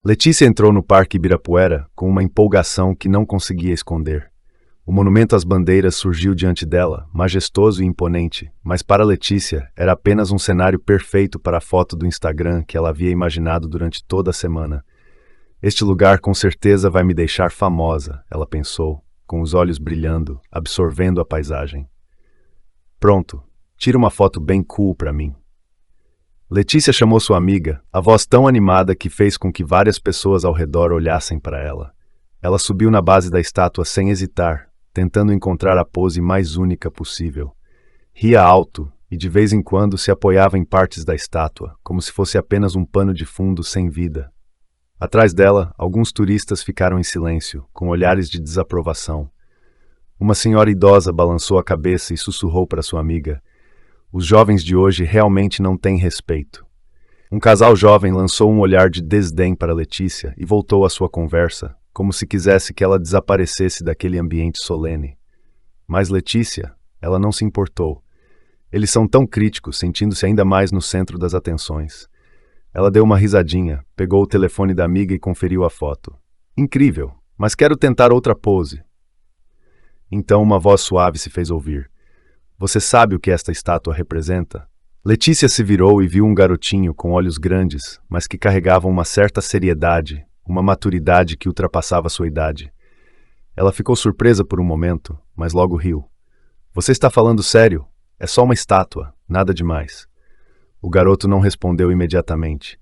Letícia entrou no Parque Ibirapuera com uma empolgação que não conseguia esconder. O monumento às bandeiras surgiu diante dela, majestoso e imponente, mas para Letícia era apenas um cenário perfeito para a foto do Instagram que ela havia imaginado durante toda a semana. Este lugar com certeza vai me deixar famosa, ela pensou, com os olhos brilhando, absorvendo a paisagem. Pronto, tira uma foto bem cool para mim. Letícia chamou sua amiga, a voz tão animada que fez com que várias pessoas ao redor olhassem para ela. Ela subiu na base da estátua sem hesitar, tentando encontrar a pose mais única possível. Ria alto e de vez em quando se apoiava em partes da estátua, como se fosse apenas um pano de fundo sem vida. Atrás dela, alguns turistas ficaram em silêncio, com olhares de desaprovação. Uma senhora idosa balançou a cabeça e sussurrou para sua amiga: "Os jovens de hoje realmente não têm respeito." Um casal jovem lançou um olhar de desdém para Letícia e voltou à sua conversa, como se quisesse que ela desaparecesse daquele ambiente solene. Mas Letícia, ela não se importou. Eles são tão críticos, sentindo-se ainda mais no centro das atenções. Ela deu uma risadinha, pegou o telefone da amiga e conferiu a foto. "Incrível, mas quero tentar outra pose." Então uma voz suave se fez ouvir. "Você sabe o que esta estátua representa?" Letícia se virou e viu um garotinho com olhos grandes, mas que carregavam uma certa seriedade, uma maturidade que ultrapassava sua idade. Ela ficou surpresa por um momento, mas logo riu. "Você está falando sério? É só uma estátua, nada demais." O garoto não respondeu imediatamente.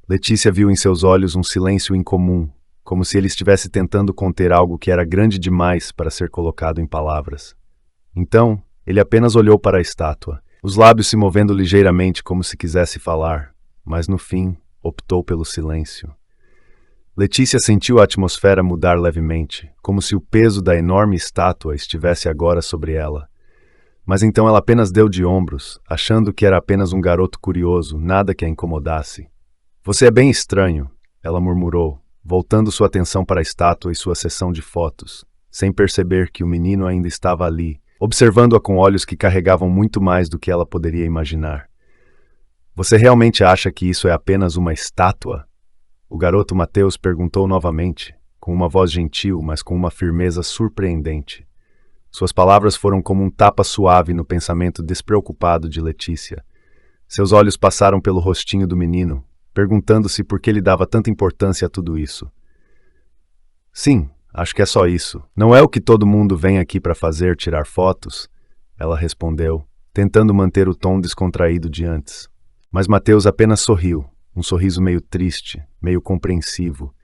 Letícia viu em seus olhos um silêncio incomum, como se ele estivesse tentando conter algo que era grande demais para ser colocado em palavras. Então, ele apenas olhou para a estátua, os lábios se movendo ligeiramente como se quisesse falar, mas no fim, optou pelo silêncio. Letícia sentiu a atmosfera mudar levemente, como se o peso da enorme estátua estivesse agora sobre ela. Mas então ela apenas deu de ombros, achando que era apenas um garoto curioso, nada que a incomodasse. "Você é bem estranho", ela murmurou, voltando sua atenção para a estátua e sua sessão de fotos, sem perceber que o menino ainda estava ali, observando-a com olhos que carregavam muito mais do que ela poderia imaginar. "Você realmente acha que isso é apenas uma estátua?" O garoto Mateus perguntou novamente, com uma voz gentil, mas com uma firmeza surpreendente. Suas palavras foram como um tapa suave no pensamento despreocupado de Letícia. Seus olhos passaram pelo rostinho do menino, perguntando-se por que ele dava tanta importância a tudo isso. "Sim, acho que é só isso. Não é o que todo mundo vem aqui para fazer, tirar fotos?" Ela respondeu, tentando manter o tom descontraído de antes. Mas Mateus apenas sorriu, um sorriso meio triste, meio compreensivo.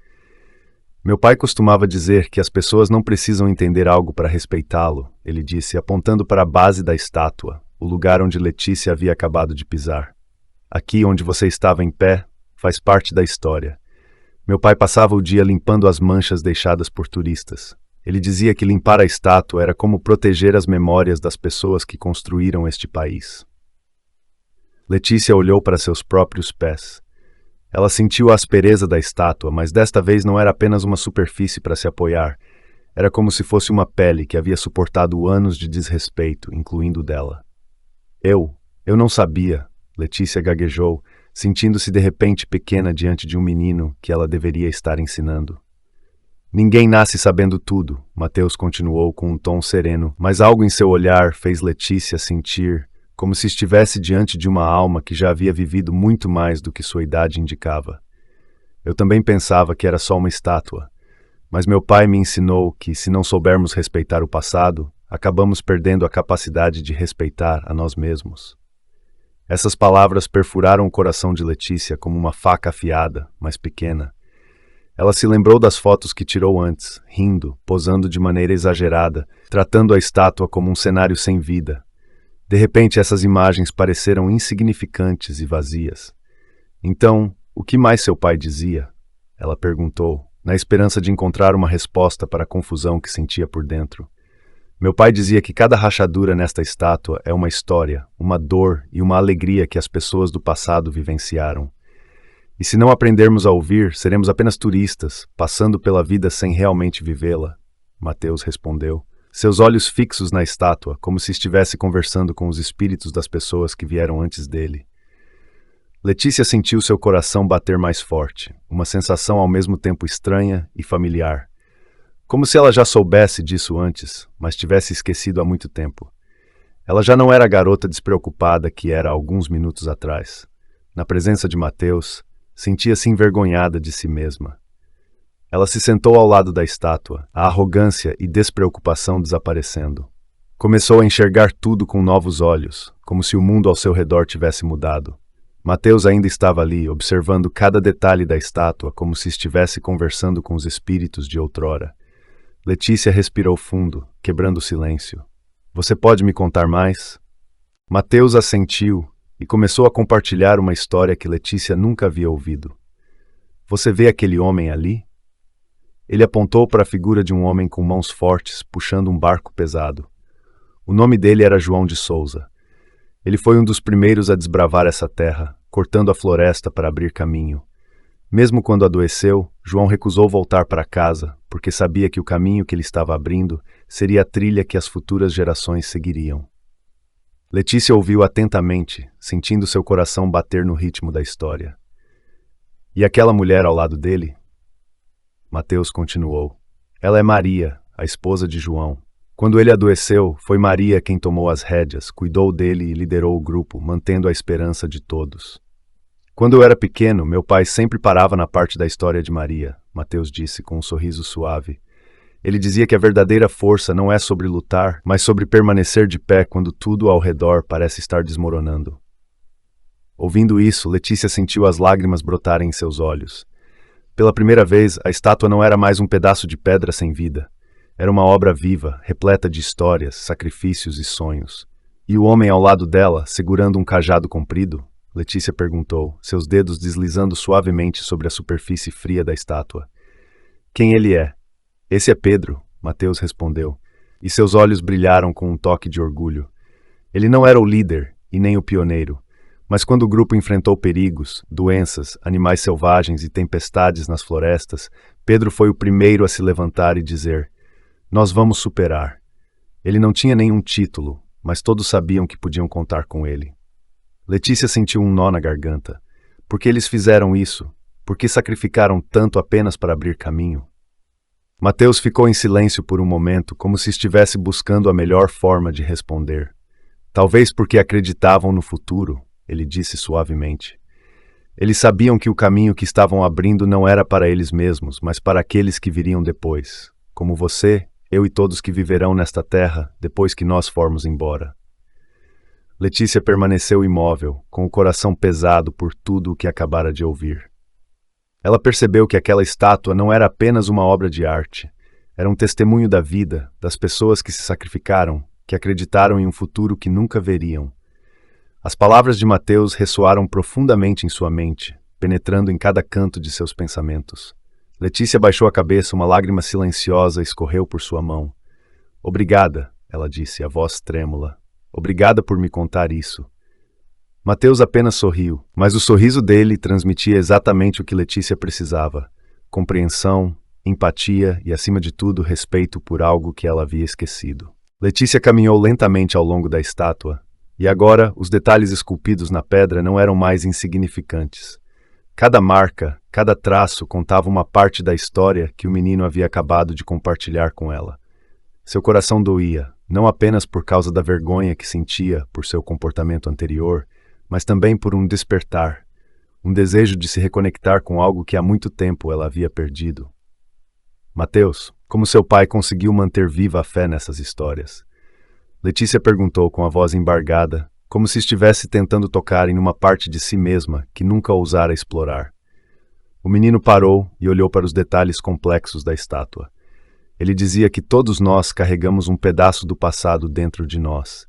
"Meu pai costumava dizer que as pessoas não precisam entender algo para respeitá-lo", ele disse, apontando para a base da estátua, o lugar onde Letícia havia acabado de pisar. "Aqui onde você estava em pé, faz parte da história. Meu pai passava o dia limpando as manchas deixadas por turistas. Ele dizia que limpar a estátua era como proteger as memórias das pessoas que construíram este país." Letícia olhou para seus próprios pés. Ela sentiu a aspereza da estátua, mas desta vez não era apenas uma superfície para se apoiar. Era como se fosse uma pele que havia suportado anos de desrespeito, incluindo o dela. Eu não sabia", Letícia gaguejou, sentindo-se de repente pequena diante de um menino que ela deveria estar ensinando. "Ninguém nasce sabendo tudo", Mateus continuou com um tom sereno, mas algo em seu olhar fez Letícia sentir como se estivesse diante de uma alma que já havia vivido muito mais do que sua idade indicava. "Eu também pensava que era só uma estátua, mas meu pai me ensinou que, se não soubermos respeitar o passado, acabamos perdendo a capacidade de respeitar a nós mesmos." Essas palavras perfuraram o coração de Letícia como uma faca afiada, mas pequena. Ela se lembrou das fotos que tirou antes, rindo, posando de maneira exagerada, tratando a estátua como um cenário sem vida. De repente, essas imagens pareceram insignificantes e vazias. "Então, o que mais seu pai dizia?" ela perguntou, na esperança de encontrar uma resposta para a confusão que sentia por dentro. "Meu pai dizia que cada rachadura nesta estátua é uma história, uma dor e uma alegria que as pessoas do passado vivenciaram. E se não aprendermos a ouvir, seremos apenas turistas, passando pela vida sem realmente vivê-la", Mateus respondeu, seus olhos fixos na estátua, como se estivesse conversando com os espíritos das pessoas que vieram antes dele. Letícia sentiu seu coração bater mais forte, uma sensação ao mesmo tempo estranha e familiar. Como se ela já soubesse disso antes, mas tivesse esquecido há muito tempo. Ela já não era a garota despreocupada que era alguns minutos atrás. Na presença de Mateus, sentia-se envergonhada de si mesma. Ela se sentou ao lado da estátua, a arrogância e despreocupação desaparecendo. Começou a enxergar tudo com novos olhos, como se o mundo ao seu redor tivesse mudado. Mateus ainda estava ali, observando cada detalhe da estátua, como se estivesse conversando com os espíritos de outrora. Letícia respirou fundo, quebrando o silêncio. Você pode me contar mais? Mateus assentiu e começou a compartilhar uma história que Letícia nunca havia ouvido. Você vê aquele homem ali? Ele apontou para a figura de um homem com mãos fortes, puxando um barco pesado. O nome dele era João de Souza. Ele foi um dos primeiros a desbravar essa terra, cortando a floresta para abrir caminho. Mesmo quando adoeceu, João recusou voltar para casa, porque sabia que o caminho que ele estava abrindo seria a trilha que as futuras gerações seguiriam. Letícia ouviu atentamente, sentindo seu coração bater no ritmo da história. E aquela mulher ao lado dele? Mateus continuou. Ela é Maria, a esposa de João. Quando ele adoeceu, foi Maria quem tomou as rédeas, cuidou dele e liderou o grupo, mantendo a esperança de todos. Quando eu era pequeno, meu pai sempre parava na parte da história de Maria, Mateus disse com um sorriso suave. Ele dizia que a verdadeira força não é sobre lutar, mas sobre permanecer de pé quando tudo ao redor parece estar desmoronando. Ouvindo isso, Letícia sentiu as lágrimas brotarem em seus olhos. Pela primeira vez, a estátua não era mais um pedaço de pedra sem vida. Era uma obra viva, repleta de histórias, sacrifícios e sonhos. E o homem ao lado dela, segurando um cajado comprido? Letícia perguntou, seus dedos deslizando suavemente sobre a superfície fria da estátua. Quem ele é? Esse é Pedro, Mateus respondeu, e seus olhos brilharam com um toque de orgulho. Ele não era o líder e nem o pioneiro, mas quando o grupo enfrentou perigos, doenças, animais selvagens e tempestades nas florestas, Pedro foi o primeiro a se levantar e dizer: nós vamos superar. Ele não tinha nenhum título, mas todos sabiam que podiam contar com ele. Letícia sentiu um nó na garganta. Por que eles fizeram isso? Por que sacrificaram tanto apenas para abrir caminho? Mateus ficou em silêncio por um momento, como se estivesse buscando a melhor forma de responder. Talvez porque acreditavam no futuro, ele disse suavemente. Eles sabiam que o caminho que estavam abrindo não era para eles mesmos, mas para aqueles que viriam depois, como você, eu e todos que viverão nesta terra depois que nós formos embora. Letícia permaneceu imóvel, com o coração pesado por tudo o que acabara de ouvir. Ela percebeu que aquela estátua não era apenas uma obra de arte, era um testemunho da vida, das pessoas que se sacrificaram, que acreditaram em um futuro que nunca veriam. As palavras de Mateus ressoaram profundamente em sua mente, penetrando em cada canto de seus pensamentos. Letícia baixou a cabeça, uma lágrima silenciosa escorreu por sua mão. Obrigada, ela disse, a voz trêmula. Obrigada por me contar isso. Mateus apenas sorriu, mas o sorriso dele transmitia exatamente o que Letícia precisava. Compreensão, empatia e, acima de tudo, respeito por algo que ela havia esquecido. Letícia caminhou lentamente ao longo da estátua, e agora os detalhes esculpidos na pedra não eram mais insignificantes. Cada marca, cada traço contava uma parte da história que o menino havia acabado de compartilhar com ela. Seu coração doía, não apenas por causa da vergonha que sentia por seu comportamento anterior, mas também por um despertar, um desejo de se reconectar com algo que há muito tempo ela havia perdido. Mateus, como seu pai conseguiu manter viva a fé nessas histórias? Letícia perguntou com a voz embargada, como se estivesse tentando tocar em uma parte de si mesma que nunca ousara explorar. O menino parou e olhou para os detalhes complexos da estátua. Ele dizia que todos nós carregamos um pedaço do passado dentro de nós.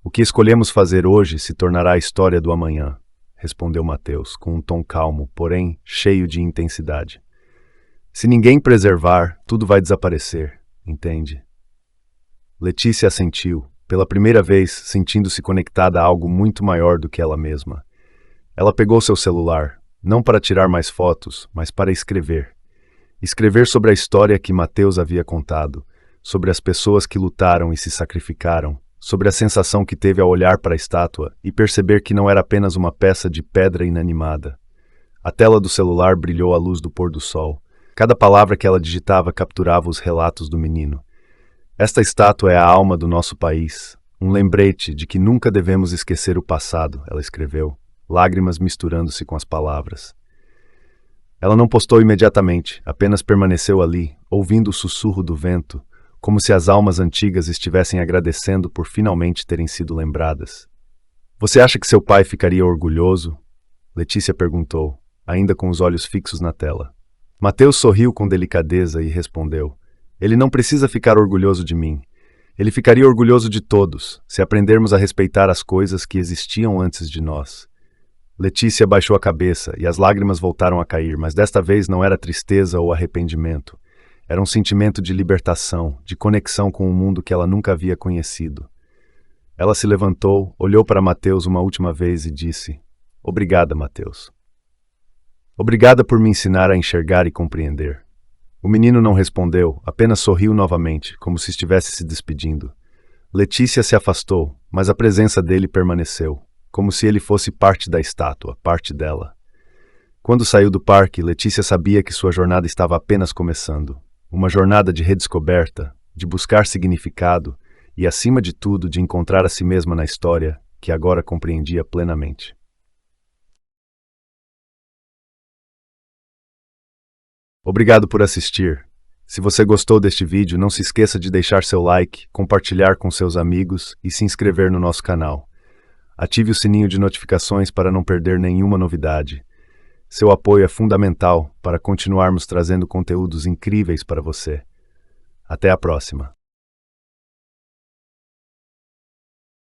O que escolhemos fazer hoje se tornará a história do amanhã, respondeu Mateus, com um tom calmo, porém cheio de intensidade. Se ninguém preservar, tudo vai desaparecer, entende? Letícia assentiu, pela primeira vez sentindo-se conectada a algo muito maior do que ela mesma. Ela pegou seu celular, não para tirar mais fotos, mas para escrever. Escrever sobre a história que Mateus havia contado, sobre as pessoas que lutaram e se sacrificaram, sobre a sensação que teve ao olhar para a estátua e perceber que não era apenas uma peça de pedra inanimada. A tela do celular brilhou à luz do pôr do sol. Cada palavra que ela digitava capturava os relatos do menino. Esta estátua é a alma do nosso país, um lembrete de que nunca devemos esquecer o passado, ela escreveu, lágrimas misturando-se com as palavras. Ela não postou imediatamente, apenas permaneceu ali, ouvindo o sussurro do vento, como se as almas antigas estivessem agradecendo por finalmente terem sido lembradas. Você acha que seu pai ficaria orgulhoso? Letícia perguntou, ainda com os olhos fixos na tela. Mateus sorriu com delicadeza e respondeu: Ele não precisa ficar orgulhoso de mim. Ele ficaria orgulhoso de todos, se aprendermos a respeitar as coisas que existiam antes de nós. Letícia baixou a cabeça e as lágrimas voltaram a cair, mas desta vez não era tristeza ou arrependimento. Era um sentimento de libertação, de conexão com um mundo que ela nunca havia conhecido. Ela se levantou, olhou para Mateus uma última vez e disse: Obrigada, Mateus. Obrigada por me ensinar a enxergar e compreender. O menino não respondeu, apenas sorriu novamente, como se estivesse se despedindo. Letícia se afastou, mas a presença dele permaneceu, como se ele fosse parte da estátua, parte dela. Quando saiu do parque, Letícia sabia que sua jornada estava apenas começando. Uma jornada de redescoberta, de buscar significado e, acima de tudo, de encontrar a si mesma na história que agora compreendia plenamente. Obrigado por assistir. Se você gostou deste vídeo, não se esqueça de deixar seu like, compartilhar com seus amigos e se inscrever no nosso canal. Ative o sininho de notificações para não perder nenhuma novidade. Seu apoio é fundamental para continuarmos trazendo conteúdos incríveis para você. Até a próxima!